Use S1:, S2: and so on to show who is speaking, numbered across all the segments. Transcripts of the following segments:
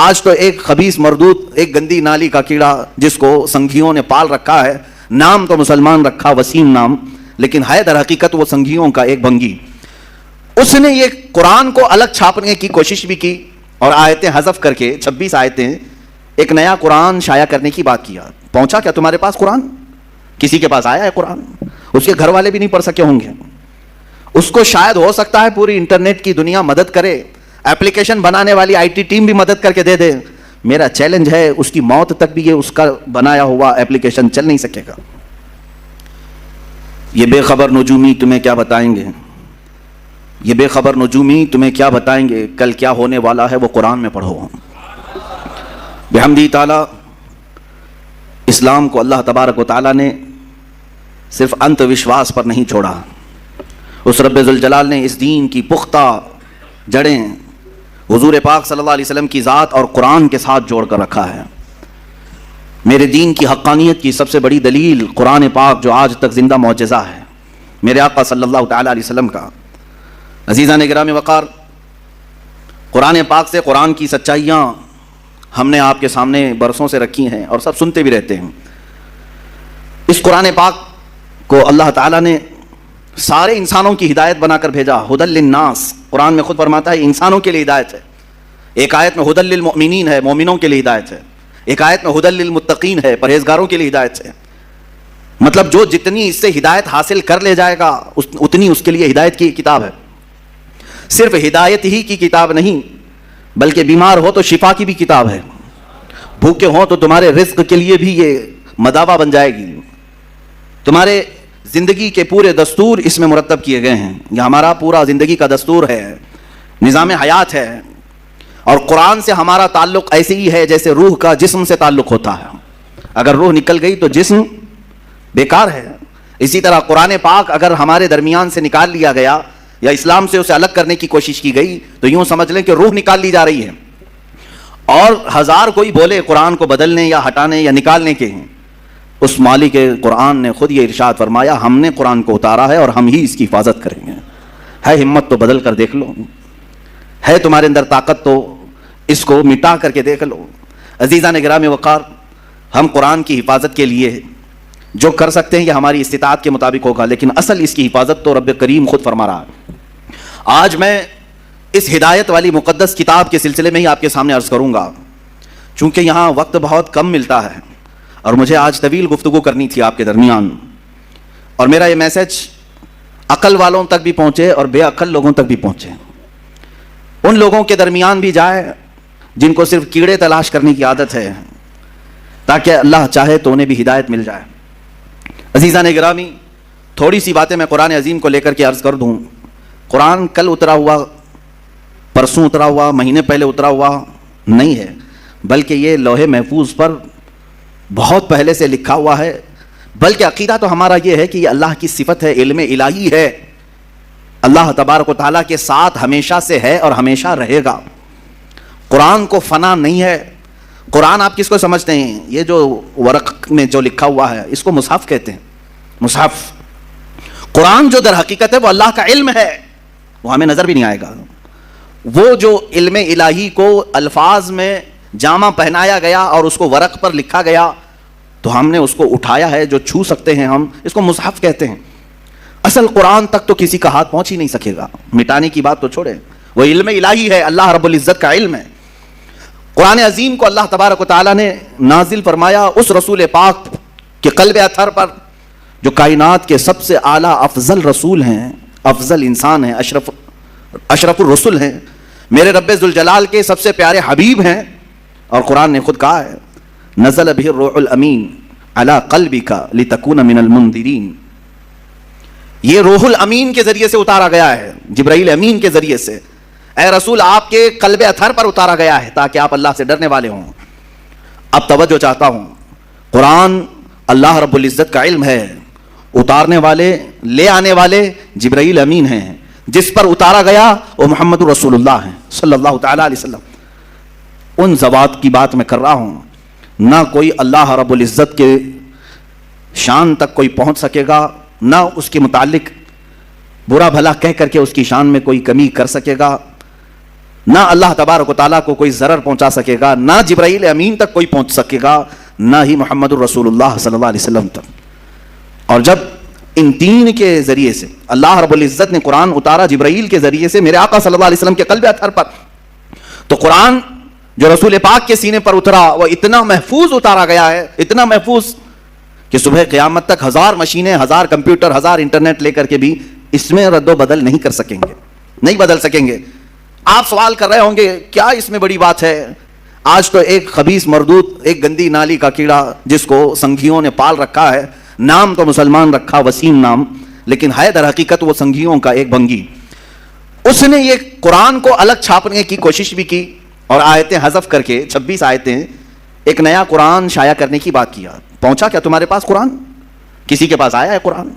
S1: آج تو ایک خبیث مردود، ایک گندی نالی کا کیڑا جس کو سنگھیوں نے پال رکھا ہے، نام تو مسلمان رکھا وسیم نام، لیکن ہے در حقیقت وہ سنگھیوں کا ایک بھنگی. اس نے یہ قرآن کو الگ چھاپنے کی کوشش بھی کی اور آیتیں حذف کر کے 26 آیتیں ایک نیا قرآن شائع کرنے کی بات کیا. پہنچا کیا تمہارے پاس قرآن؟ کسی کے پاس آیا ہے قرآن؟ اس کے گھر والے بھی نہیں پڑھ سکے ہوں گے. اس کو شاید ہو سکتا ہے پوری انٹرنیٹ کی دنیا مدد کرے، ایپلیکیشن بنانے والی آئی ٹی ٹیم بھی مدد کر کے دے دے. میرا چیلنج ہے اس کی موت تک بھی یہ اس کا بنایا ہوا ایپلیکیشن چل نہیں سکے گا. یہ بے خبر نجومی تمہیں کیا بتائیں گے، یہ بے خبر نجومی تمہیں کیا بتائیں گے، کل کیا ہونے والا ہے وہ قرآن میں پڑھو. بحمدی تعالی اسلام کو اللہ تبارک و تعالیٰ نے صرف انت وشواس پر نہیں چھوڑا. اس رب ذوالجلال نے اس دین کی پختہ جڑیں حضور پاک صلی اللہ علیہ وسلم کی ذات اور قرآن کے ساتھ جوڑ کر رکھا ہے. میرے دین کی حقانیت کی سب سے بڑی دلیل قرآن پاک جو آج تک زندہ معجزہ ہے، میرے آقا صلی اللہ تعالیٰ علیہ وسلم کا. عزیزان گرامی وقار، قرآن پاک سے قرآن کی سچائیاں ہم نے آپ کے سامنے برسوں سے رکھی ہیں اور سب سنتے بھی رہتے ہیں. اس قرآن پاک کو اللہ تعالیٰ نے سارے انسانوں کی ہدایت بنا کر بھیجا. ھدی للناس، قرآن میں خود فرماتا ہے انسانوں کے لیے ہدایت ہے. ایک آیت میں ھدی للمؤمنین ہے، مومنوں کے لیے ہدایت ہے. ایک آیت میں ھدی للمتقین ہے، پرہیزگاروں کے لیے ہدایت ہے. مطلب جو جتنی اس سے ہدایت حاصل کر لے جائے گا اتنی اس کے لیے ہدایت کی کتاب ہے. صرف ہدایت ہی کی کتاب نہیں بلکہ بیمار ہو تو شفا کی بھی کتاب ہے. بھوکے ہوں تو تمہارے رزق کے لیے بھی یہ مداوا بن جائے گی. تمہارے زندگی کے پورے دستور اس میں مرتب کیے گئے ہیں. یہ ہمارا پورا زندگی کا دستور ہے، نظام حیات ہے. اور قرآن سے ہمارا تعلق ایسے ہی ہے جیسے روح کا جسم سے تعلق ہوتا ہے. اگر روح نکل گئی تو جسم بیکار ہے. اسی طرح قرآن پاک اگر ہمارے درمیان سے نکال لیا گیا یا اسلام سے اسے الگ کرنے کی کوشش کی گئی تو یوں سمجھ لیں کہ روح نکال لی جا رہی ہے. اور ہزار کوئی بولے قرآن کو بدلنے یا ہٹانے یا نکالنے کے ہیں، اس مالک قرآن نے خود یہ ارشاد فرمایا ہم نے قرآن کو اتارا ہے اور ہم ہی اس کی حفاظت کریں گے. ہے ہمت تو بدل کر دیکھ لو، ہے تمہارے اندر طاقت تو اس کو مٹا کر کے دیکھ لو. عزیزان گرامی وقار، ہم قرآن کی حفاظت کے لیے جو کر سکتے ہیں یہ ہماری استطاعت کے مطابق ہوگا، لیکن اصل اس کی حفاظت تو رب کریم خود فرما رہا ہے. آج میں اس ہدایت والی مقدس کتاب کے سلسلے میں ہی آپ کے سامنے عرض کروں گا. چونکہ یہاں وقت بہت کم ملتا ہے اور مجھے آج طویل گفتگو کرنی تھی آپ کے درمیان، اور میرا یہ میسج عقل والوں تک بھی پہنچے اور بے عقل لوگوں تک بھی پہنچے، ان لوگوں کے درمیان بھی جائے جن کو صرف کیڑے تلاش کرنے کی عادت ہے، تاکہ اللہ چاہے تو انہیں بھی ہدایت مل جائے. عزیزان گرامی، تھوڑی سی باتیں میں قرآن عظیم کو لے کر کے عرض کر دوں. قرآن کل اترا ہوا، پرسوں اترا ہوا، مہینے پہلے اترا ہوا نہیں ہے، بلکہ یہ لوح محفوظ پر بہت پہلے سے لکھا ہوا ہے. بلکہ عقیدہ تو ہمارا یہ ہے کہ یہ اللہ کی صفت ہے، علم الہی ہے، اللہ تبارک و تعالیٰ کے ساتھ ہمیشہ سے ہے اور ہمیشہ رہے گا. قرآن کو فنا نہیں ہے. قرآن آپ کس کو سمجھتے ہیں؟ یہ جو ورق میں جو لکھا ہوا ہے اس کو مصحف کہتے ہیں. مصحف، قرآن جو در حقیقت ہے وہ اللہ کا علم ہے، وہ ہمیں نظر بھی نہیں آئے گا. وہ جو علم الہی کو الفاظ میں جامہ پہنایا گیا اور اس کو ورق پر لکھا گیا تو ہم نے اس کو اٹھایا ہے، جو چھو سکتے ہیں ہم اس کو مصحف کہتے ہیں. اصل قرآن تک تو کسی کا ہاتھ پہنچ ہی نہیں سکے گا. مٹانے کی بات تو چھوڑے، وہ علم الہی ہے، اللہ رب العزت کا علم ہے. قرآن عظیم کو اللہ تبارک و تعالیٰ نے نازل فرمایا اس رسول پاک کے قلب اطہر پر جو کائنات کے سب سے اعلیٰ افضل رسول ہیں، افضل انسان ہیں، اشرف الرسل ہیں، میرے رب ذوالجلال کے سب سے پیارے حبیب ہیں. اور قرآن نے خود کہا ہے نزل به الروح الامین علی قلبک لتکون من المنذرین. یہ روح الامین کے ذریعے سے اتارا گیا ہے، جبرائیل امین کے ذریعے سے. اے رسول آپ کے قلب اطہر پر اتارا گیا ہے تاکہ آپ اللہ سے ڈرنے والے ہوں. اب توجہ چاہتا ہوں، قرآن اللہ رب العزت کا علم ہے، اتارنے والے لے آنے والے جبرائیل امین ہیں، جس پر اتارا گیا وہ محمد رسول اللہ ہیں صلی اللہ تعالیٰ علیہ وسلم. ان ذوات کی بات میں کر رہا ہوں، نہ کوئی اللہ رب العزت کے شان تک کوئی پہنچ سکے گا، نہ اس کے متعلق برا بھلا کہہ کر کے اس کی شان میں کوئی کمی کر سکے گا، نہ اللہ تبارک و تعالیٰ کو کوئی ضرر پہنچا سکے گا, نہ جبرائیل امین تک کوئی پہنچ سکے گا, نہ ہی محمد الرسول اللہ صلی اللہ علیہ وسلم تک. اور جب ان تین کے ذریعے سے اللہ رب العزت نے قرآن اتارا جبرائیل کے ذریعے سے میرے آقا صلی اللہ علیہ وسلم کے قلب اطہر پر, تو قرآن جو رسول پاک کے سینے پر اترا وہ اتنا محفوظ اتارا گیا ہے, اتنا محفوظ کہ صبح قیامت تک 1000 مشینیں, 1000 کمپیوٹر, 1000 انٹرنیٹ لے کر کے بھی اس میں رد و بدل نہیں کر سکیں گے, نہیں بدل سکیں گے. آپ سوال کر رہے ہوں گے کیا اس میں بڑی بات ہے؟ آج تو ایک خبیث مردود, ایک گندی نالی کا کیڑا جس کو سنگھیوں نے پال رکھا ہے, نام تو مسلمان رکھا وسیم نام, لیکن ہے در حقیقت وہ سنگھیوں کا ایک بھنگی. اس نے یہ قرآن کو الگ چھاپنے کی کوشش بھی کی اور آیتیں حذف کر کے 26 آیتیں ایک نیا قرآن شائع کرنے کی بات کیا. پہنچا کیا تمہارے پاس قرآن؟ کسی کے پاس آیا ہے قرآن؟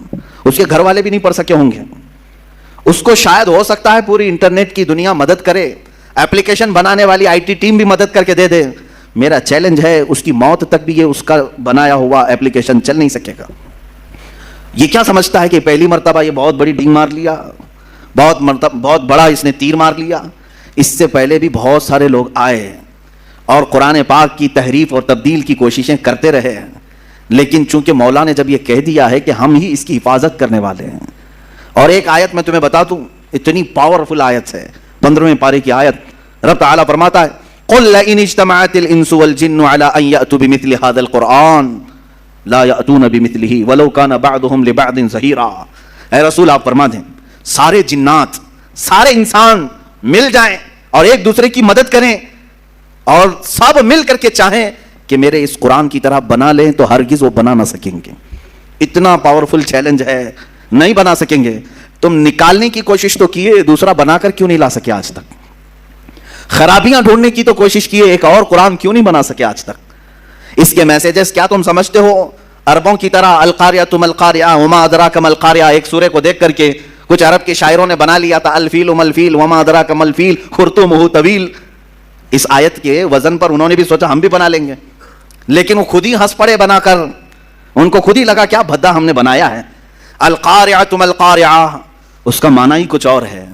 S1: اس کے گھر والے بھی نہیں پڑھ سکے ہوں گے. اس کو شاید ہو سکتا ہے پوری انٹرنیٹ کی دنیا مدد کرے, ایپلیکیشن بنانے والی آئی ٹی ٹیم بھی مدد کر کے دے دے. میرا چیلنج ہے اس کی موت تک بھی یہ اس کا بنایا ہوا ایپلیکیشن چل نہیں سکے گا. یہ کیا سمجھتا ہے کہ پہلی مرتبہ یہ بہت بڑی ڈنگ مار لیا, بہت بڑا اس نے تیر مار لیا؟ اس سے پہلے بھی بہت سارے لوگ آئے اور قرآن پاک کی تحریف اور تبدیل کی کوششیں کرتے رہے, لیکن چونکہ مولا نے جب یہ کہہ دیا ہے کہ ہم ہی اس کی حفاظت کرنے والے ہیں. اور ایک آیت میں تمہیں بتا دوں, اتنی پاورفل آیت ہے, 15ویں پارے کی آیت. رب تعالیٰ فرماتا ہے قُلْ لَئِنِ اجْتَمَعَتِ الْإِنسُ وَالْجِنُّ عَلَىٰ أَن يَأْتُوا بِمِثْلِ هَذَا الْقُرْآنِ لَا يَأْتُونَ بِمِثْلِهِ وَلَوْ كَانَ بَعْضُهُمْ لِبَعْضٍ ظَهِيرًا. اے رسول آپ فرما دیں سارے جنات, سارے انسان مل جائیں اور ایک دوسرے کی مدد کریں اور سب مل کر کے چاہیں کہ میرے اس قرآن کی طرح بنا لیں تو ہرگز وہ بنا نہ سکیں گے. اتنا پاورفل چیلنج ہے, نہیں بنا سکیں گے. تم نکالنے کی کوشش تو کیے, دوسرا بنا کر کیوں نہیں لا سکے آج تک؟ خرابیاں ڈھونڈنے کی تو کوشش کیے, ایک اور قرآن کیوں نہیں بنا سکے آج تک؟ اس کے میسیجز کیا تم سمجھتے ہو عربوں کی طرح القاریہ ما القاریہ وما ادراک ما القاریہ؟ ایک سورے کو دیکھ کر کے کچھ عرب کے شاعروں نے بنا لیا تھا الفیل ملفیل وما ادراک ما الفیل خرطومہ طویل. اس آیت کے وزن پر انہوں نے بھی سوچا ہم بھی بنا لیں گے, لیکن وہ خود ہی ہنس پڑے بنا کر. ان کو خود ہی لگا کیا بھدا ہم نے بنایا ہے. القاریہ ما القاریہ اس کا معنی ہی کچھ اور ہے,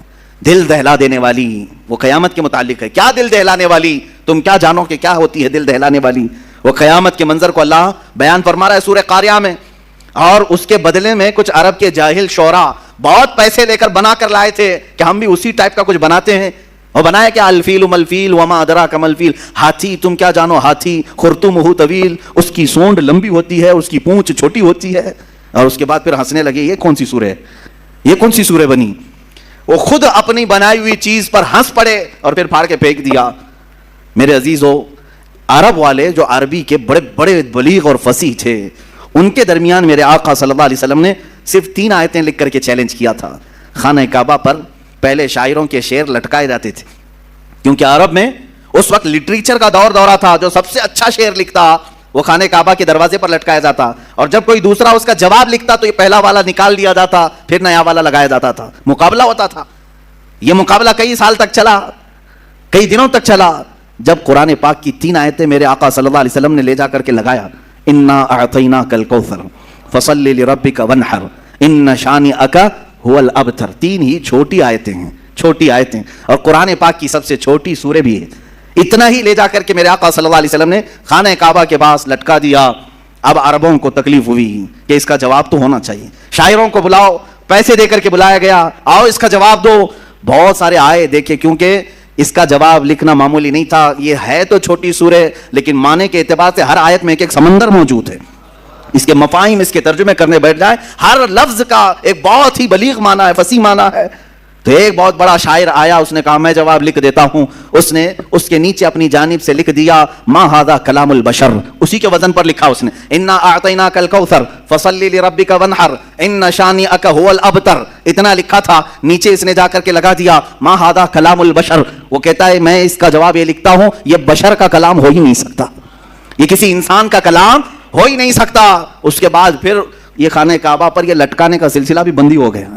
S1: دل دہلا دینے والی. وہ قیامت کے متعلق ہے. کیا دل دہلانے والی؟ تم کیا جانو کہ کیا ہوتی ہے دل دہلانے والی؟ وہ قیامت کے منظر کو اللہ بیان فرما رہا ہے سورہ قاریہ میں, اور اس کے بدلے میں کچھ عرب کے جاہل شعراء بہت پیسے لے کر بنا کر لائے تھے کہ ہم بھی اسی ٹائپ کا کچھ بناتے ہیں. اور بنایا کیا الفیل ملفیل وما ادراک ما الفیل, ہاتھی تم کیا جانو ہاتھی, خرطومہ طویل اس کی سونڈ لمبی ہوتی ہے, اس کی پونچھ چھوٹی ہوتی ہے. اور اس کے بعد پھر ہنسنے لگے یہ کون سی سورہ ہے, یہ کون سی سورہ بنی؟ وہ خود اپنی بنائی ہوئی چیز پر ہنس پڑے اور پھر پھاڑ کے پھینک دیا. میرے عزیزو, عرب والے جو عربی کے بڑے بڑے بلیغ اور فصیح تھے, ان کے درمیان میرے آقا صلی اللہ علیہ وسلم نے صرف 3 آیتیں لکھ کر کے چیلنج کیا تھا. خانہ کعبہ پر پہلے شاعروں کے شعر لٹکائے جاتے تھے, کیونکہ عرب میں اس وقت لٹریچر کا دورہ تھا. جو سب سے اچھا شعر لکھتا وہ خانہ کعبہ کے دروازے پر لٹکایا جاتا, اور جب کوئی دوسرا اس کا جواب لکھتا تو یہ پہلا والا نکال دیا جاتا, پھر نیا والا لگایا جاتا تھا. مقابلہ ہوتا تھا. یہ مقابلہ کئی سال تک چلا, کئی دنوں تک چلا. جب قرآن پاک کی 3 آیتیں میرے آقا صلی اللہ علیہ وسلم نے لے جا کر کے لگایا, انا اعطیناک الکوثر فصل لربک وانحر ان شانئک هو الابتر. 3 ہی چھوٹی آیتیں ہیں, چھوٹی آیتیں, اور قرآن پاک کی سب سے چھوٹی سورہ بھی ہے. اتنا ہی لے جا کر کے میرے آقا صلی اللہ علیہ وسلم نے خانہ کعبہ کے پاس لٹکا دیا. اب عربوں کو تکلیف ہوئی کہ اس کا جواب تو ہونا چاہیے. شاعروں کو بلاؤ, پیسے دے کر کے بلایا گیا, آؤ اس کا جواب دو. بہت سارے آئے, دیکھے, کیونکہ اس کا جواب لکھنا معمولی نہیں تھا. یہ ہے تو چھوٹی سورہ, لیکن معنی کے اعتبار سے ہر آیت میں ایک سمندر موجود ہے. اس کے مفاہیم, اس کے ترجمے کرنے بیٹھ جائے, ہر لفظ کا ایک بہت ہی بلیغ معنی ہے, فصیح معنی ہے. تو ایک بہت بڑا شاعر آیا, اس نے کہا میں جواب لکھ دیتا ہوں. اس نے اس کے نیچے اپنی جانب سے لکھ دیا ما ھذا کلام البشر, اسی کے وزن پر لکھا اس نے, انا اعطیناک الکوثر فصل لربک وانحر ان شانئک ھو الابتر. اتنا لکھا تھا, نیچے اس نے جا کر کے لگا دیا ما ھذا کلام البشر. وہ کہتا ہے میں اس کا جواب یہ لکھتا ہوں, یہ بشر کا کلام ہو ہی نہیں سکتا, یہ کسی انسان کا کلام ہو ہی نہیں سکتا. اس کے بعد پھر یہ خانہ کعبہ پر یہ لٹکانے کا سلسلہ بھی بندی ہو گیا.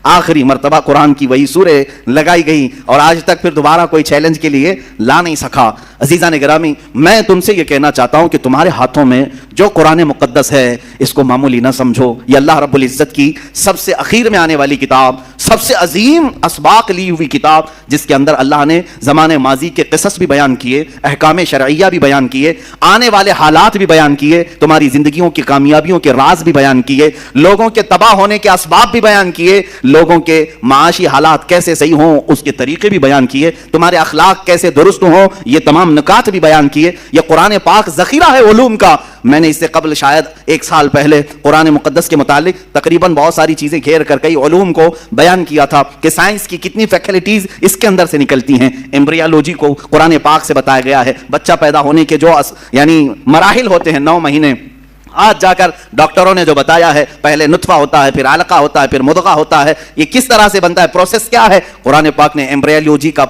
S1: آخری مرتبہ قرآن کی وہی سورہ لگائی گئی, اور آج تک پھر دوبارہ کوئی چیلنج کے لیے لا نہیں سکا. عزیزان گرامی, میں تم سے یہ کہنا چاہتا ہوں کہ تمہارے ہاتھوں میں جو قرآن مقدس ہے اس کو معمولی نہ سمجھو. یہ اللہ رب العزت کی سب سے اخیر میں آنے والی کتاب, سب سے عظیم اسباق لی ہوئی کتاب جس کے اندر اللہ نے زمانے ماضی کے قصص بھی بیان کیے، احکام شرعیہ بھی بیان کیے، آنے والے حالات بھی بیان کیے، تمہاری زندگیوں کی کامیابیوں کے راز بھی بیان کیے، لوگوں کے تباہ ہونے کے اسباب بھی بیان کیے، لوگوں کے معاشی حالات کیسے صحیح ہوں اس کے طریقے بھی بیان کیے، تمہارے اخلاق کیسے درست ہوں یہ تمام نکات بھی بیان کیے۔ یہ قرآن پاک ذخیرہ ہے علوم کا۔ میں نے اس سے قبل شاید 1 سال پہلے قرآن مقدس کے متعلق تقریباً بہت ساری چیزیں گھیر کر کئی علوم کو بیان کیا تھا کہ سائنس کی کتنی فیکلٹیز اس کے اندر سے نکلتی ہیں۔ ایمبریالوجی کو قرآن پاک سے بتایا گیا ہے، بچہ پیدا ہونے کے جو یعنی مراحل ہوتے ہیں 9 مہینے، آج جا کر ڈاکٹروں نے جو بتایا ہے، پہلے نطفہ ہوتا ہے، پھر علقہ ہوتا ہے، پھر مضغہ ہوتا ہے، یہ کس طرح سے بنتا ہے، پروسیس کیا ہے، قرآن پاک نے ایمبریالوجی کا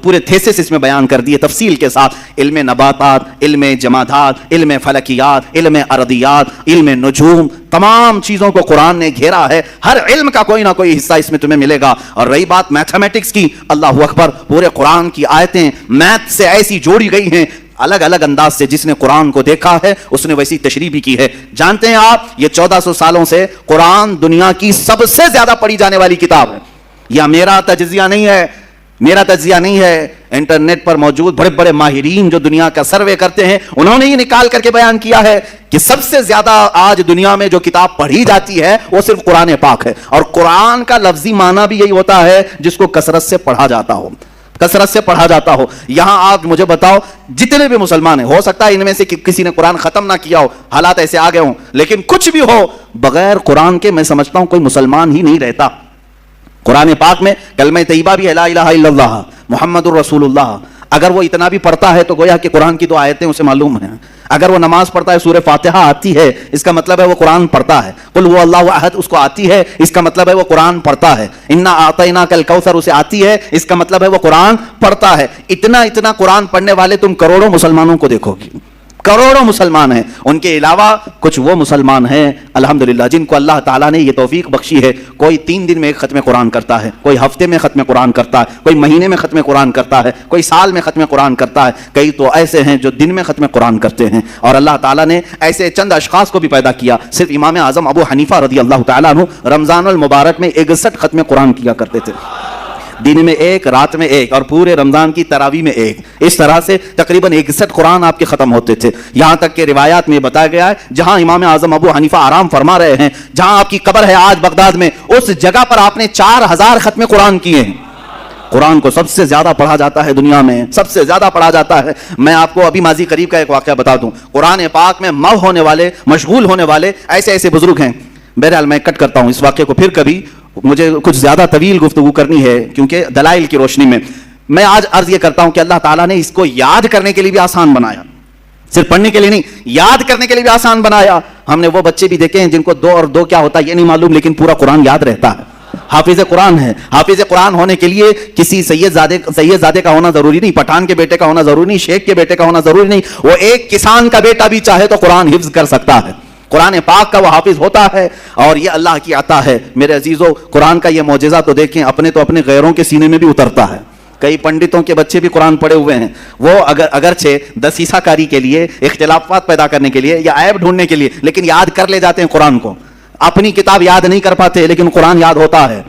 S1: پورے تھیسس اس میں بیان کر دیے تفصیل کے ساتھ۔ علم نباتات، علم جمادات، علم فلکیات، علم ارضیات، علم نجوم، تمام چیزوں کو قرآن نے گھیرا ہے۔ ہر علم کا کوئی نہ کوئی حصہ اس میں تمہیں ملے گا۔ اور رہی بات میتھمیٹکس کی، اللہ اکبر، پورے قرآن کی آیتیں میتھ سے ایسی جوڑی گئی ہیں الگ الگ انداز سے، جس نے قرآن کو دیکھا ہے اس نے ویسی تشریح بھی کی ہے۔ جانتے ہیں آپ یہ 1400 سالوں سے قرآن دنیا کی سب سے زیادہ پڑھی جانے والی کتاب ہے۔ یہ میرا تجزیہ نہیں ہے، انٹرنیٹ پر موجود بڑے بڑے ماہرین جو دنیا کا سروے کرتے ہیں انہوں نے یہ نکال کر کے بیان کیا ہے کہ سب سے زیادہ آج دنیا میں جو کتاب پڑھی جاتی ہے وہ صرف قرآن پاک ہے۔ اور قرآن کا لفظی معنی بھی یہی ہوتا ہے جس کو کثرت سے پڑھا جاتا ہو۔ یہاں آپ مجھے بتاؤ، جتنے بھی مسلمان ہیں، ہو سکتا ہے ان میں سے کسی نے قرآن ختم نہ کیا ہو، حالات ایسے آ گئے ہوں، لیکن کچھ بھی ہو، بغیر قرآن کے میں سمجھتا ہوں کوئی مسلمان ہی نہیں رہتا۔ قرآن پاک میں کلمہ طیبہ بھی ہے، لا الہ الا اللہ محمد الرسول اللہ۔ اگر وہ اتنا بھی پڑھتا ہے تو گویا کہ قرآن کی 2 آیتیں اسے معلوم ہیں۔ اگر وہ نماز پڑھتا ہے، سورہ فاتحہ آتی ہے، اس کا مطلب ہے وہ قرآن پڑھتا ہے۔ قل هو اللہ احد اس کو آتی ہے، اس کا مطلب ہے وہ قرآن پڑھتا ہے۔ انا اعطیناک الکوثر اسے آتی ہے، اس کا مطلب ہے وہ قرآن پڑھتا ہے۔ اتنا قرآن پڑھنے والے تم کروڑوں مسلمانوں کو دیکھو گی، کروڑوں مسلمان ہیں۔ ان کے علاوہ کچھ وہ مسلمان ہیں الحمدللہ جن کو اللہ تعالیٰ نے یہ توفیق بخشی ہے، کوئی 3 دن میں ایک ختم قرآن کرتا ہے، کوئی ہفتے میں ختم قرآن کرتا ہے، کوئی مہینے میں ختم قرآن کرتا ہے، کوئی سال میں ختم قرآن کرتا ہے، کئی تو ایسے ہیں جو دن میں ختم قرآن کرتے ہیں۔ اور اللہ تعالیٰ نے ایسے چند اشخاص کو بھی پیدا کیا۔ صرف امام اعظم ابو حنیفہ رضی اللہ تعالیٰ عنہ رمضان المبارک میں 61 ختم قرآن کیا کرتے تھے، دن میں 1، رات میں 1، اور پورے رمضان کی تراویح میں 1۔ اس طرح سے تقریباً 61 قرآن آپ کے ختم ہوتے تھے۔ یہاں تک کہ روایات میں بتایا گیا ہے جہاں امام اعظم ابو حنیفہ آرام فرما رہے ہیں، جہاں آپ کی قبر ہے آج بغداد میں، اس جگہ پر آپ نے 4000 ختم قرآن کیے ہیں۔ قرآن کو سب سے زیادہ پڑھا جاتا ہے دنیا میں، سب سے زیادہ پڑھا جاتا ہے۔ میں آپ کو ابھی ماضی قریب کا ایک واقعہ بتا دوں۔ قرآن پاک میں ہونے والے، مشغول ہونے والے ایسے بزرگ ہیں۔ بہرحال میں کٹ کرتا ہوں اس واقعے کو، پھر کبھی مجھے کچھ زیادہ طویل گفتگو کرنی ہے کیونکہ دلائل کی روشنی میں آج عرض یہ کرتا ہوں کہ اللہ تعالیٰ نے اس کو یاد کرنے کے لیے بھی آسان بنایا، صرف پڑھنے کے لیے نہیں، یاد کرنے کے لیے بھی آسان بنایا۔ ہم نے وہ بچے بھی دیکھے ہیں جن کو 2 اور 2 کیا ہوتا ہے یہ نہیں معلوم، لیکن پورا قرآن یاد رہتا ہے۔ حافظ قرآن ہے، حافظ قرآن ہونے کے لیے کسی سید زادے کا ہونا ضروری نہیں، پٹھان کے بیٹے کا ہونا ضروری نہیں، شیخ کے بیٹے کا ہونا ضروری نہیں، وہ ایک کسان کا بیٹا بھی چاہے تو قرآن حفظ کر سکتا ہے۔ قرآن پاک کا وہ حافظ ہوتا ہے، اور یہ اللہ کی عطا ہے۔ میرے عزیزو، قرآن کا یہ معجزہ تو دیکھیں، اپنے غیروں کے سینے میں بھی اترتا ہے۔ کئی پنڈتوں کے بچے بھی قرآن پڑھے ہوئے ہیں، وہ اگرچہ دسیسہ کاری کے لیے، اختلافات پیدا کرنے کے لیے یا عیب ڈھونڈنے کے لیے، لیکن یاد کر لے جاتے ہیں قرآن کو۔ اپنی کتاب یاد نہیں کر پاتے لیکن قرآن یاد ہوتا ہے۔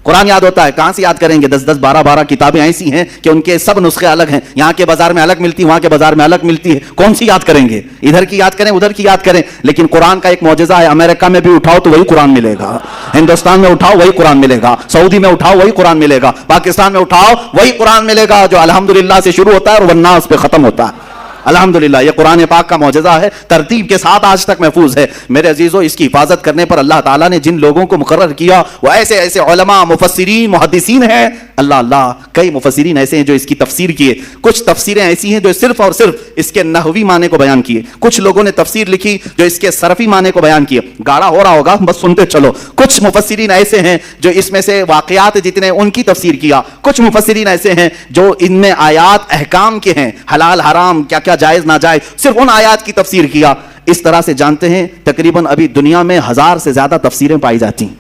S1: قرآن یاد ہوتا ہے، کہاں سے یاد کریں گے؟ 10 12 کتابیں ایسی ہیں کہ ان کے سب نسخے الگ ہیں، یہاں کے بازار میں الگ ملتی ہے، وہاں کے بازار میں الگ ملتی ہے، کون سی یاد کریں گے؟ ادھر کی یاد کریں، ادھر کی یاد کریں، لیکن قرآن کا ایک معجزہ ہے، امریکہ میں بھی اٹھاؤ تو وہی قرآن ملے گا، ہندوستان میں اٹھاؤ وہی قرآن ملے گا، سعودی میں اٹھاؤ وہی قرآن ملے گا، پاکستان میں اٹھاؤ وہی قرآن ملے گا، جو الحمدللہ سے شروع ہوتا ہے اور والناس پہ ختم ہوتا ہے۔ الحمدللہ یہ قرآن پاک کا معجزہ ہے، ترتیب کے ساتھ آج تک محفوظ ہے۔ میرے عزیزو، اس کی حفاظت کرنے پر اللہ تعالیٰ نے جن لوگوں کو مقرر کیا وہ ایسے علماء، مفسرین، محدثین ہیں۔ اللہ کئی مفسرین ایسے ہیں جو اس کی تفسیر کیے، کچھ تفسیریں ایسی ہیں جو صرف اور صرف اس کے نحوی معنی کو بیان کیے، کچھ لوگوں نے تفسیر لکھی جو اس کے صرفی معنی کو بیان کیے۔ گاڑا ہو رہا ہوگا، بس سنتے چلو۔ کچھ مفسرین ایسے ہیں جو اس میں سے واقعات جتنے ان کی تفسیر کیا، کچھ مفسرین ایسے ہیں جو ان میں آیات احکام کے ہیں، حلال حرام کیا کیا جائز ناجائز، صرف ان آیات کی تفسیر کیا۔ اس طرح سے جانتے ہیں تقریباً ابھی دنیا میں 1000 سے زیادہ تفسیریں پائی جاتی ہیں،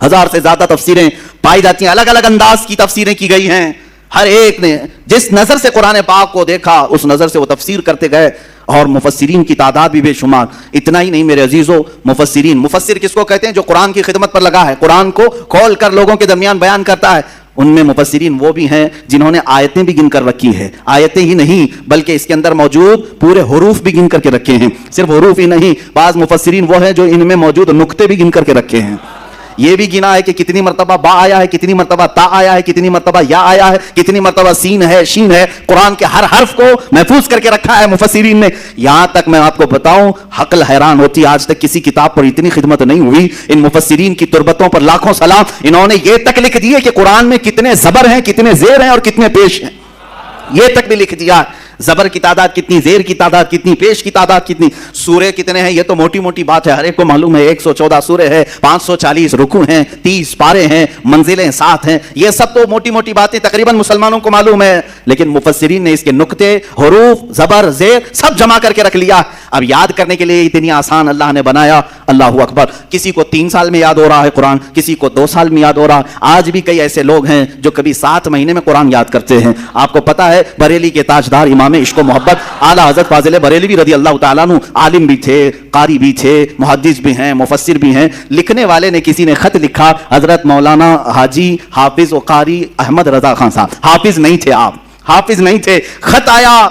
S1: 1000 سے زیادہ تفسیریں پائی جاتی ہیں، الگ الگ انداز کی تفسیریں کی گئی ہیں۔ ہر ایک نے جس نظر سے قرآن پاک کو دیکھا اس نظر سے وہ تفسیر کرتے گئے، اور مفسرین کی تعداد بھی بے شمار. اتنا ہی نہیں میرے عزیزو، مفسرین، مفسر کس کو کہتے ہیں؟ جو قرآن کی خدمت پر لگا ہے، قرآن کو کھول کر لوگوں کے درمیان بیان کرتا ہے. ان میں مفسرین وہ بھی ہیں جنہوں نے آیتیں بھی گن کر رکھی ہے. آیتیں ہی نہیں بلکہ اس کے اندر موجود پورے حروف بھی گن کر کے رکھے ہیں. صرف حروف ہی نہیں، بعض مفسرین وہ ہیں جو ان میں موجود نقطے بھی گن کر کے رکھے ہیں. یہ بھی گنا ہے کہ کتنی مرتبہ با آیا ہے، کتنی مرتبہ تا آیا ہے، کتنی مرتبہ یا آیا ہے، کتنی مرتبہ سین ہے، شین ہے. قرآن کے ہر حرف کو محفوظ کر کے رکھا ہے مفسرین نے. یہاں تک میں آپ کو بتاؤں، عقل حیران ہوتی ہے، آج تک کسی کتاب پر اتنی خدمت نہیں ہوئی. ان مفسرین کی تربتوں پر لاکھوں سلام. انہوں نے یہ تک لکھ دیے کہ قرآن میں کتنے زبر ہیں، کتنے زیر ہیں اور کتنے پیش ہیں. یہ تک بھی لکھ دیا. زبر کی تعداد کتنی، زیر کی تعداد کتنی، پیش کی تعداد کتنی، سورے کتنے ہیں، یہ تو موٹی موٹی بات ہے، ہر ایک کو معلوم ہے. 114 سورے ہیں، 540 رکوع ہیں، 30 پارے ہیں، منزلیں 7 ہیں. یہ سب تو موٹی موٹی باتیں تقریباً مسلمانوں کو معلوم ہے. لیکن مفسرین نے اس کے نقطے، حروف، زبر، زیر سب جمع کر کے رکھ لیا. اب یاد کرنے کے لیے اتنی آسان اللہ نے بنایا. اللہ اکبر. کسی کو 3 سال میں یاد ہو رہا ہے قرآن، کسی کو 2 سال میں یاد ہو رہا ہے. آج بھی کئی ایسے لوگ ہیں جو کبھی 7 مہینے میں قرآن یاد کرتے ہیں. آپ کو پتا ہے بریلی کے تاجدار امام عشق و محبت اعلیٰ حضرت فاضل بریلوی رضی اللہ تعالیٰ عنہ عالم بھی تھے، قاری بھی تھے، محدث بھی ہیں، مفسر بھی ہیں. لکھنے والے نے کسی نے خط لکھا، حضرت مولانا حاجی حافظ و قاری احمد رضا خان صاحب. حافظ نہیں تھے آپ، حافظ نہیں تھے. خط آیا،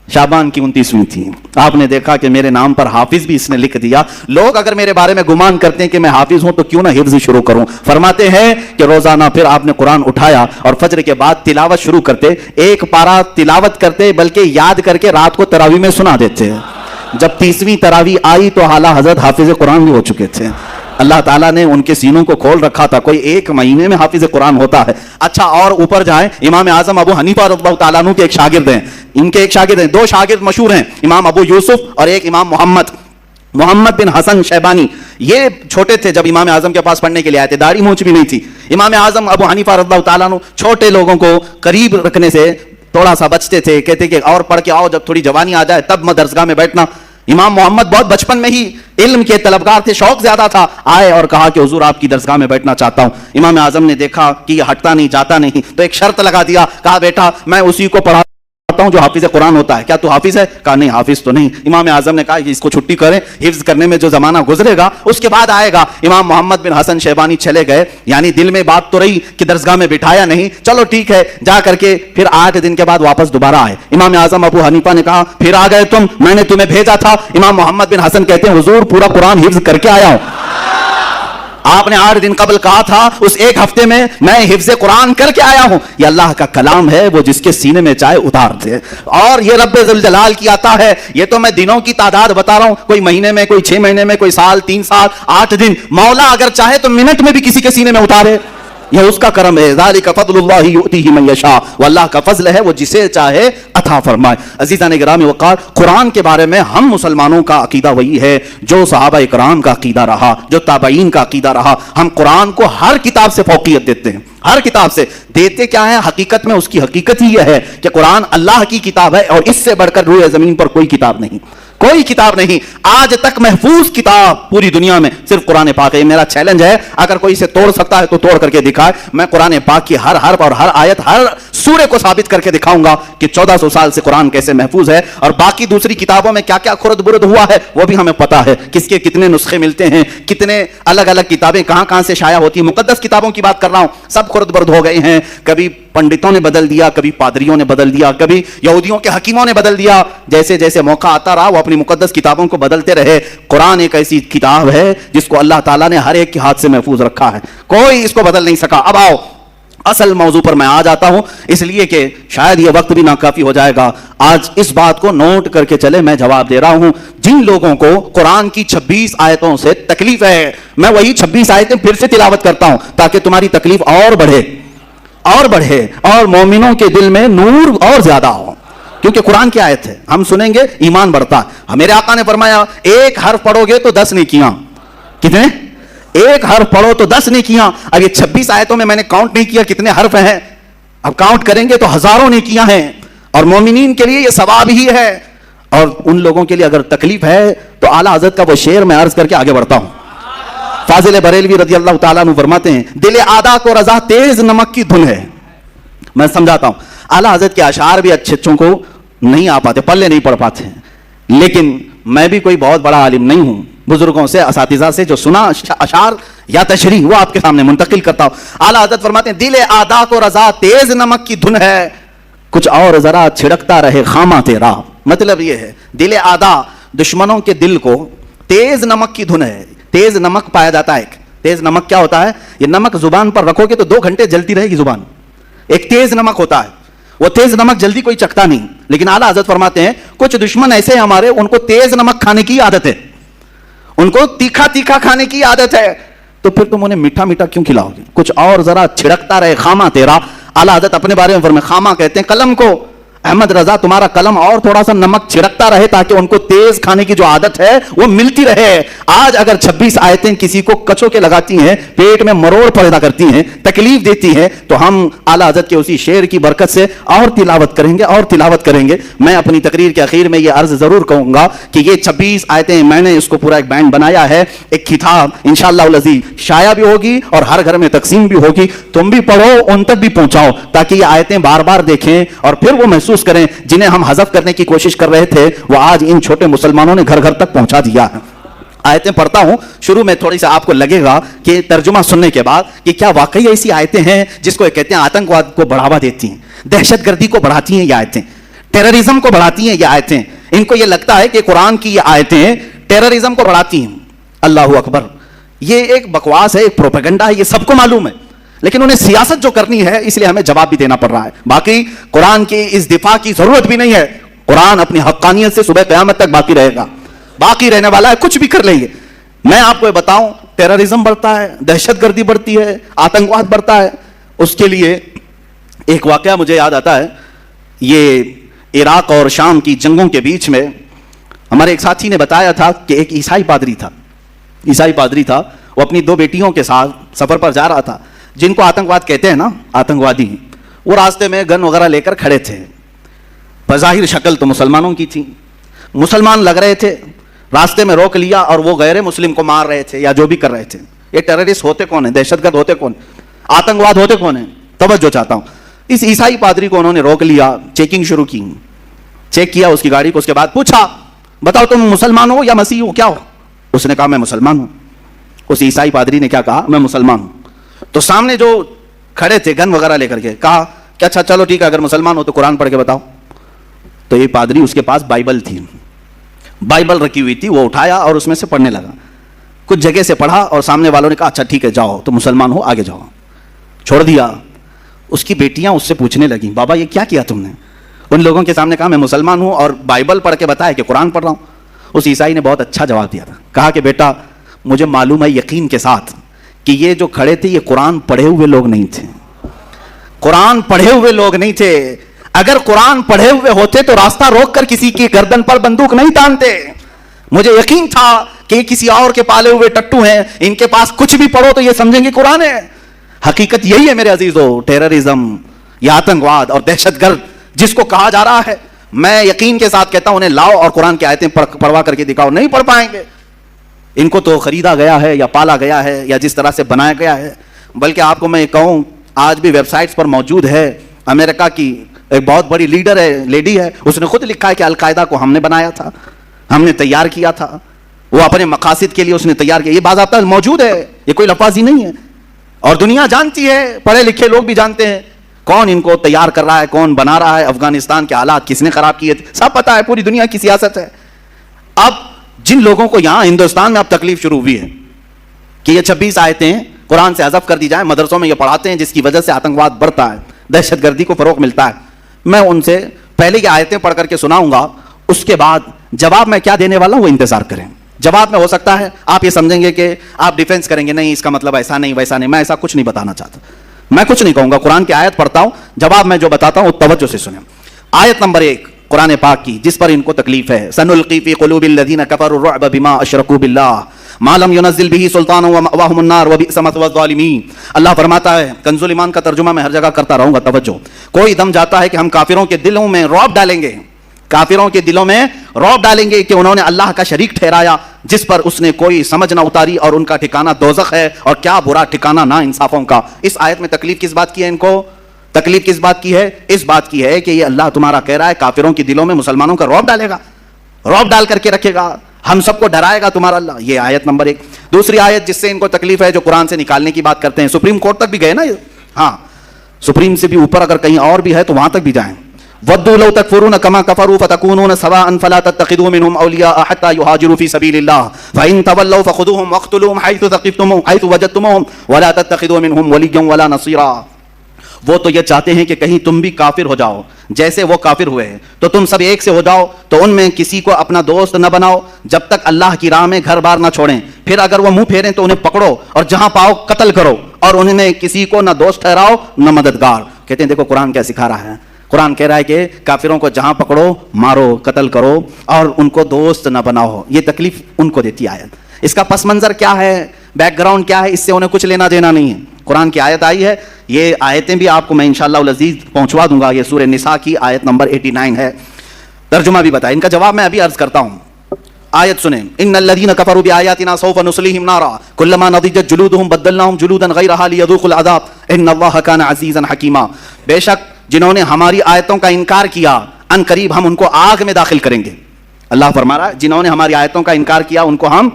S1: شعبان کی 29ویں تھی. آپ نے دیکھا کہ میرے نام پر حافظ بھی اس نے لکھ دیا. لوگ اگر میرے بارے میں گمان کرتے ہیں کہ میں حافظ ہوں تو کیوں نہ حفظ شروع کروں. فرماتے ہیں کہ روزانہ پھر آپ نے قرآن اٹھایا اور فجر کے بعد تلاوت شروع کرتے. ایک پارہ تلاوت کرتے بلکہ یاد کر کے رات کو تراویح میں سنا دیتے. جب 30ویں تراویح آئی تو اعلیٰ حضرت حافظ قرآن بھی ہو چکے تھے. اللہ تعالیٰ نے ان کے سینوں کو کھول رکھا تھا. کوئی 1 مہینے میں حافظ قرآن ہوتا ہے. اچھا اور اوپر جائیں، امام اعظم ابو حنیفہ رضی اللہ تعالیٰ عنہ کے ایک شاگرد ہیں. ان کے ایک شاگرد ہیں، 2 شاگرد مشہور ہیں، امام ابو یوسف اور ایک امام محمد بن حسن شیبانی. یہ چھوٹے تھے جب امام اعظم کے پاس پڑھنے کے لیے آئے تھے، داڑھی مونچھ بھی نہیں تھی. امام اعظم ابو حنیفہ رضی اللہ تعالیٰ عنہ چھوٹے لوگوں کو قریب رکھنے سے تھوڑا سا بچتے تھے. کہتے کہ اور پڑھ کے آؤ، جب تھوڑی جوانی آ جائے تب میں درسگاہ میں بیٹھنا. امام محمد بہت بچپن میں ہی علم کے طلبگار تھے، شوق زیادہ تھا. آئے اور کہا کہ حضور آپ کی درسگاہ میں بیٹھنا چاہتا ہوں. امام اعظم نے دیکھا کہ یہ ہٹتا نہیں جاتا نہیں تو ایک شرط لگا دیا. کہا بیٹا میں اسی کو پڑھاتا ہوں جو حافظ قرآن ہوتا ہے، کیا تو حافظ ہے؟ کہا نہیں حافظ تو نہیں. امام اعظم نے کہا کہ اس کو چھٹی کریں، حفظ کرنے میں جو زمانہ گزرے گا اس کے بعد آئے گا. امام محمد بن حسن شیبانی چلے گئے. یعنی دل میں بات تو رہی کہ درسگاہ میں بٹھایا نہیں، چلو ٹھیک ہے جا کر کے. پھر 8 دن کے بعد واپس دوبارہ آئے. امام اعظم ابو حنیفہ نے کہا پھر آ گئے تم، میں نے تمہیں بھیجا تھا. امام محمد بن حسن کہتے ہیں حضور پورا قرآن حفظ کر کے آیا ہوں. آپ نے 8 دن قبل کہا تھا اس 1 ہفتے میں میں حفظ قرآن کر کے آیا ہوں. یہ اللہ کا کلام ہے، وہ جس کے سینے میں چاہے اتار دے. اور یہ رب ذوالجلال کی عطا ہے. یہ تو میں دنوں کی تعداد بتا رہا ہوں، کوئی مہینے میں، کوئی 6 مہینے میں، کوئی سال، 3 سال، 8 دن. مولا اگر چاہے تو منٹ میں بھی کسی کے سینے میں اتارے. یہ اس کا کرم ہے. ذالک فضل اللہ یؤتیہ من یشاء. وہ اللہ کا فضل ہے، وہ جسے چاہے عطا فرمائے. عزیزان گرامی وقار، قرآن کے بارے میں ہم مسلمانوں کا عقیدہ وہی ہے جو صحابہ کرام کا عقیدہ رہا، جو تابعین کا عقیدہ رہا. ہم قرآن کو ہر کتاب سے فوقیت دیتے ہیں. ہر کتاب سے دیتے کیا ہے؟ حقیقت میں اس کی حقیقت ہی یہ ہے کہ قرآن اللہ کی کتاب ہے اور اس سے بڑھ کر روئے زمین پر کوئی کتاب نہیں، کوئی کتاب نہیں. آج تک محفوظ کتاب پوری دنیا میں صرف قرآن پاک ہے. میرا چیلنج ہے، اگر کوئی اسے توڑ سکتا ہے تو توڑ کر کے دکھائے. میں قرآن پاک کی ہر حرف اور ہر آیت، ہر سورے کو ثابت کر کے دکھاؤں گا کہ 1400 سال سے قرآن کیسے محفوظ ہے. اور باقی دوسری کتابوں میں کیا کیا خرد برد ہوا ہے وہ بھی ہمیں پتا ہے. کس کے کتنے نسخے ملتے ہیں، کتنے الگ الگ کتابیں کہاں کہاں سے شائع ہوتی ہیں. مقدس کتابوں کی بات کر رہا ہوں، سب خرد برد ہو گئے ہیں. کبھی پنڈتوں نے بدل دیا، کبھی پادریوں نے بدل دیا، کبھی یہودیوں کے حکیموں نے بدل دیا. جیسے جیسے موقع آتا رہا وہ اپنی مقدس کتابوں کو بدلتے رہے. قرآن ایک ایسی کتاب ہے جس کو اللہ تعالیٰ نے ہر ایک کے ہاتھ سے محفوظ رکھا ہے، کوئی اس کو بدل نہیں سکا. اب آؤ اصل موضوع پر میں آ جاتا ہوں، اس لیے کہ شاید یہ وقت بھی ناکافی ہو جائے گا. آج اس بات کو نوٹ کر کے چلے. میں جواب دے رہا ہوں جن لوگوں کو قرآن کی 26 آیتوں سے تکلیف ہے، میں وہی 26 آیتیں پھر سے تلاوت کرتا ہوں تاکہ تمہاری تکلیف اور بڑھے اور بڑھے اور مومنوں کے دل میں نور اور زیادہ ہو. کیونکہ قرآن کی آیت ہے، ہم سنیں گے ایمان بڑھتا ہے. میرے آقا نے فرمایا 1 حرف پڑھو گے تو 10 نیکیاں. کتنے؟ 1 حرف پڑھو تو 10 نیکیاں. اب یہ 26 آیتوں میں نے کاؤنٹ نہیں کیا کتنے حرف ہیں، اب کاؤنٹ کریں گے تو ہزاروں نیکیاں ہیں. اور مومنین کے لیے یہ ثواب ہی ہے. اور ان لوگوں کے لیے اگر تکلیف ہے تو اعلیٰ حضرت کا وہ شعر میں عرض کر کے آگے بڑھتا ہوں. فاضل بریلوی رضی اللہ تعالیٰ عنہ فرماتے ہیں دل آدھا کو رضا تیز نمک کی دھن ہے. میں سمجھاتا ہوں. اعلیٰ حضرت کے اشعار بھی اچھوں کو نہیں آ پاتے, پلے نہیں پڑ پاتے ہیں, لیکن میں بھی کوئی بہت بڑا عالم نہیں ہوں, بزرگوں سے اساتذہ سے جو سنا اشعار یا تشریح وہ آپ کے سامنے منتقل کرتا ہوں. اعلیٰ حضرت فرماتے ہیں دل آدھا کو رضا تیز نمک کی دھن ہے, کچھ اور ذرا چھڑکتا رہے خامہ تیرا. مطلب یہ ہے دل آدھا دشمنوں کے دل کو تیز نمک کی دھن ہے. تیز نمک پایا جاتا ہے. تیز نمک کیا ہوتا ہے؟ یہ نمک زبان پر رکھو گے تو 2 گھنٹے جلتی رہے گی زبان. ایک تیز نمک ہوتا ہے, وہ تیز نمک جلدی کوئی چکھتا نہیں. لیکن اعلیٰ حضرت فرماتے ہیں کچھ دشمن ایسے ہیں ہمارے, ان کو تیز نمک کھانے کی عادت ہے, ان کو تیکھا تیکھا کھانے کی عادت ہے, تو پھر تم انہیں میٹھا میٹھا کیوں کھلاؤ گے؟ کچھ اور ذرا چھڑکتا رہے خامہ تیرا. اعلیٰ حضرت اپنے بارے میں فرمائے خامہ کہتے ہیں قلم کو, احمد رضا تمہارا قلم اور تھوڑا سا نمک چھڑکتا رہے تاکہ ان کو تیز کھانے کی جو عادت ہے وہ ملتی رہے. آج اگر 26 آیتیں کسی کو کچوں کے لگاتی ہیں, پیٹ میں مروڑ پیدا کرتی ہیں, تکلیف دیتی ہیں, تو ہم اعلیٰ حضرت کے اسی شعر کی برکت سے اور تلاوت کریں گے اور تلاوت کریں گے. میں اپنی تقریر کے اخیر میں یہ عرض ضرور کہوں گا کہ یہ 26 آیتیں میں نے اس کو پورا ایک بینڈ بنایا ہے, ایک کتاب انشاءاللہ العزیز شائع بھی ہوگی اور ہر گھر میں تقسیم بھی ہوگی. تم بھی پڑھو, ان تک بھی پہنچاؤ تاکہ یہ آیتیں بار بار دیکھیں اور پھر وہ محسوس کریں جنہیں ہم حذف کرنے کی کوشش کر رہے تھے, وہ آج ان چھوٹے مسلمانوں نے گھر گھر تک پہنچا دیا ہے. آیتیں پڑھتا ہوں, شروع میں تھوڑی سا آپ کو لگے گا کہ ترجمہ سننے کے بعد کہ کیا واقعی ایسی آیتیں ہیں جس کو کہتے ہیں آتنکواد کو بڑھاوا دیتی ہیں, دہشت گردی کو بڑھاتی ہیں یہ آیتیں, ٹیررزم کو بڑھاتی ہیں یہ آیتیں. ان کو یہ لگتا ہے کہ قرآن کی یہ آیتیں ٹیررزم کو بڑھاتی ہیں. اللہ اکبر, یہ ایک بکواس ہے, ایک پروپیگنڈا ہے, یہ سب کو معلوم ہے, لیکن انہیں سیاست جو کرنی ہے اس لیے ہمیں جواب بھی دینا پڑ رہا ہے. باقی قرآن کی اس دفاع کی ضرورت بھی نہیں ہے. قرآن اپنی حقانیت سے صبح قیامت تک باقی رہے گا, باقی رہنے والا ہے, کچھ بھی کر لیں گے. میں آپ کو بتاؤں ٹیررزم بڑھتا ہے, دہشت گردی بڑھتی ہے, آتنکواد بڑھتا ہے. اس کے لیے ایک واقعہ مجھے یاد آتا ہے. یہ عراق اور شام کی جنگوں کے بیچ میں ہمارے ایک ساتھی نے بتایا تھا کہ ایک عیسائی پادری تھا, وہ اپنی 2 بیٹیوں کے ساتھ سفر پر جا رہا تھا, جن کو آتنکواد کہتے ہیں نا, آتنکوادی. وہ راستے میں گن وغیرہ لے کر کھڑے تھے, بظاہر شکل تو مسلمانوں کی تھی, مسلمان لگ رہے تھے. راستے میں روک لیا اور وہ غیر مسلم کو مار رہے تھے یا جو بھی کر رہے تھے. یہ ٹیررسٹ ہوتے کون ہیں, دہشت گرد ہوتے کون ہیں, آتنکواد ہوتے کون ہیں؟ توجہ چاہتا ہوں. اس عیسائی پادری کو انہوں نے روک لیا, چیکنگ شروع کی, چیک کیا اس کی گاڑی کو, اس کے بعد پوچھا بتاؤ تم مسلمان ہو یا مسیح ہو, کیا ہو؟ اس نے کہا میں مسلمان ہوں. اس عیسائی پادری نے کیا کہا, میں مسلمان ہوں. تو سامنے جو کھڑے تھے گن وغیرہ لے کر کے کہا کہ اچھا چلو ٹھیک ہے, اگر مسلمان ہو تو قرآن پڑھ کے بتاؤ. تو یہ پادری, اس کے پاس بائبل تھی, بائبل رکھی ہوئی تھی, وہ اٹھایا اور اس میں سے پڑھنے لگا. کچھ جگہ سے پڑھا اور سامنے والوں نے کہا اچھا ٹھیک ہے جاؤ, تو مسلمان ہو, آگے جاؤ. چھوڑ دیا. اس کی بیٹیاں اس سے پوچھنے لگیں بابا یہ کیا کیا تم نے؟ ان لوگوں کے سامنے کہا میں مسلمان ہوں اور بائبل پڑھ کے بتایا کہ قرآن پڑھ رہا ہوں. اس عیسائی نے بہت اچھا جواب دیا تھا, کہا کہ بیٹا مجھے معلوم ہے یقین کے ساتھ کہ یہ جو کھڑے تھے یہ قرآن پڑھے ہوئے لوگ نہیں تھے, قرآن پڑھے ہوئے لوگ نہیں تھے. اگر قرآن پڑھے ہوئے ہوتے تو راستہ روک کر کسی کی گردن پر بندوق نہیں تانتے. مجھے یقین تھا کہ کسی اور کے پالے ہوئے ٹٹو ہیں, ان کے پاس کچھ بھی پڑھو تو یہ سمجھیں گے قرآن ہے. حقیقت یہی ہے میرے عزیزو, ٹیررزم یا آتنکواد اور دہشت گرد جس کو کہا جا رہا ہے, میں یقین کے ساتھ کہتا ہوں انہیں لاؤ اور قرآن کی آیتیں پڑھوا کر کے دکھاؤ, نہیں پڑھ پائیں گے. ان کو تو خریدا گیا ہے یا پالا گیا ہے یا جس طرح سے بنایا گیا ہے. بلکہ آپ کو میں کہوں آج بھی ویب سائٹس پر موجود ہے. امریکہ کی ایک بہت بڑی لیڈر ہے, لیڈی ہے, اس نے خود لکھا ہے کہ القاعدہ کو ہم نے بنایا تھا, ہم نے تیار کیا تھا, وہ اپنے مقاصد کے لیے اس نے تیار کیا. یہ باضابطہ موجود ہے, یہ کوئی لفاظی نہیں ہے. اور دنیا جانتی ہے, پڑھے لکھے لوگ بھی جانتے ہیں کون ان کو تیار کر رہا ہے, کون بنا رہا ہے, افغانستان کے حالات کس نے خراب کیے تھے, سب پتا ہے, پوری دنیا کی سیاست ہے. اب جن لوگوں کو یہاں ہندوستان میں اب تکلیف شروع ہوئی ہے کہ یہ 26 آیتیں قرآن سے حذف کر دی جائیں, مدرسوں میں یہ پڑھاتے ہیں جس کی وجہ سے آتنکواد بڑھتا ہے, دہشت گردی کو فروغ ملتا ہے. میں ان سے پہلے یہ آیتیں پڑھ کر کے سناؤں گا, اس کے بعد جواب میں کیا دینے والا ہوں وہ انتظار کریں. جواب میں ہو سکتا ہے آپ یہ سمجھیں گے کہ آپ ڈیفینس کریں گے, نہیں اس کا مطلب ایسا نہیں ویسا نہیں. میں ایسا کچھ نہیں بتانا چاہتا, میں کچھ نہیں کہوں گا, قرآن کی آیت پڑھتا ہوں, جواب میں جو بتاتا ہوں توجہ سے سنیں. آیت نمبر 1 قرآن پاک کی جس پر ان کو تکلیف ہے, سنلقی فی قلوب الذین کفروا الرعب بما اشرکوا باللہ ما لم ينزل به سلطانا ومأواهم النار وبئس مثوى الظالمین. اللہ فرماتا ہے, کنز ایمان کا ترجمہ میں ہر جگہ کرتا رہوں گا, توجہ. کوئی دم جاتا ہے کہ ہم کافروں کے دلوں میں رعب ڈالیں گے, کافروں کے دلوں میں رعب ڈالیں گے کہ انہوں نے اللہ کا شریک ٹھہرایا جس پر اس نے کوئی سمجھ نہ اتاری, اور ان کا ٹھکانہ دوزخ ہے, اور کیا برا ٹھکانہ نا انصافوں کا. اس آیت میں تکلیف کس بات کی ہے ان کو؟ تکلیف کس بات کی ہے؟ اس بات کی ہے کہ یہ اللہ تمہارا کہہ رہا ہے کافروں کے دلوں میں مسلمانوں کا رعب ڈالے گا، رعب ڈال کر کے رکھے گا، ہم سب کو ڈرائے گا تمہارا اللہ. یہ آیت نمبر 1. دوسری آیت جس سے ان کو تکلیف ہے، جو قرآن سے نکالنے کی بات کرتے ہیں، سپریم کورٹ تک بھی گئے نا یہ، ہاں سپریم سے بھی اوپر اگر کہیں اور بھی ہے تو وہاں تک بھی جائیں. وَدُّوا لَوْ تَكْفُرُونَ كَمَا كَفَرُوا فَتَكُونُونَ سَوَاءً فَلَا تَتَّخِذُوا مِنْهُمْ أَوْلِيَاءَ حَتَّى يُهَاجِرُوا فِي سَبِيلِ اللَّهِ فَإِنْ تَوَلَّوْا فَخُذُوهُمْ وَاقْتُلُوهُمْ حَيْثُ ثَقِفْتُمُوهُمْ حَيْثُ وَجَدتُّمُوهُمْ وَلَا تَتَّخِذُوا مِنْهُمْ وَلِيًّا وَلَا نَصِيرًا. وہ تو یہ چاہتے ہیں کہ کہیں تم بھی کافر ہو جاؤ جیسے وہ کافر ہوئے ہیں، تو تم سب ایک سے ہو جاؤ، تو ان میں کسی کو اپنا دوست نہ بناؤ جب تک اللہ کی راہ میں گھر بار نہ چھوڑیں. پھر اگر وہ منہ پھیریں تو انہیں پکڑو اور جہاں پاؤ قتل کرو، اور انہیں میں کسی کو نہ دوست ٹھہراؤ نہ مددگار. کہتے ہیں دیکھو قرآن کیا سکھا رہا ہے. قرآن کہہ رہا ہے کہ کافروں کو جہاں پکڑو مارو، قتل کرو، اور ان کو دوست نہ بناؤ. یہ تکلیف ان کو دیتی آیت. اس کا پس منظر کیا ہے، بیک گراؤنڈ کیا ہے، اس سے انہیں کچھ لینا دینا نہیں ہے. قرآن کی آیت آئی ہے، یہ آیتیں بھی آپ کو میں انشاءاللہ العزیز پہنچوا دوں گا. یہ سورہ نساء کی آیت نمبر 89 ہے. ترجمہ بھی بتائیں، ان کا جواب میں ابھی عرض کرتا ہوں. آیت سنیں. ان الذين كفروا بآياتنا سوف نصليهم نارا كلما نضجت جلودهم بدلناهم جلودا غيرها ليذوقوا العذاب ان الله كان عزيزا حكيما. بے شک جنہوں نے ہماری آیتوں کا انکار کیا ان قریب ہم ان کو آگ میں داخل کریں گے. اللہ فرما رہا ہے جنہوں نے ہماری آیتوں کا انکار کیا ان کو ہم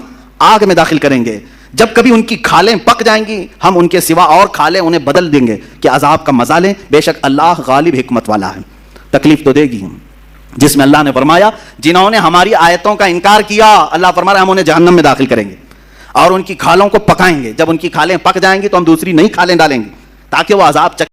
S1: آگ میں داخل کریں گے. جب کبھی ان کی کھالیں پک جائیں گی ہم ان کے سوا اور کھالیں انہیں بدل دیں گے کہ عذاب کا مزہ لیں. بے شک اللہ غالب حکمت والا ہے. تکلیف تو دے گی، جس میں اللہ نے فرمایا جنہوں نے ہماری آیتوں کا انکار کیا، اللہ فرما رہا ہے ہم انہیں جہنم میں داخل کریں گے اور ان کی کھالوں کو پکائیں گے. جب ان کی کھالیں پک جائیں گی تو ہم دوسری نئی کھالیں ڈالیں گے تاکہ وہ عذاب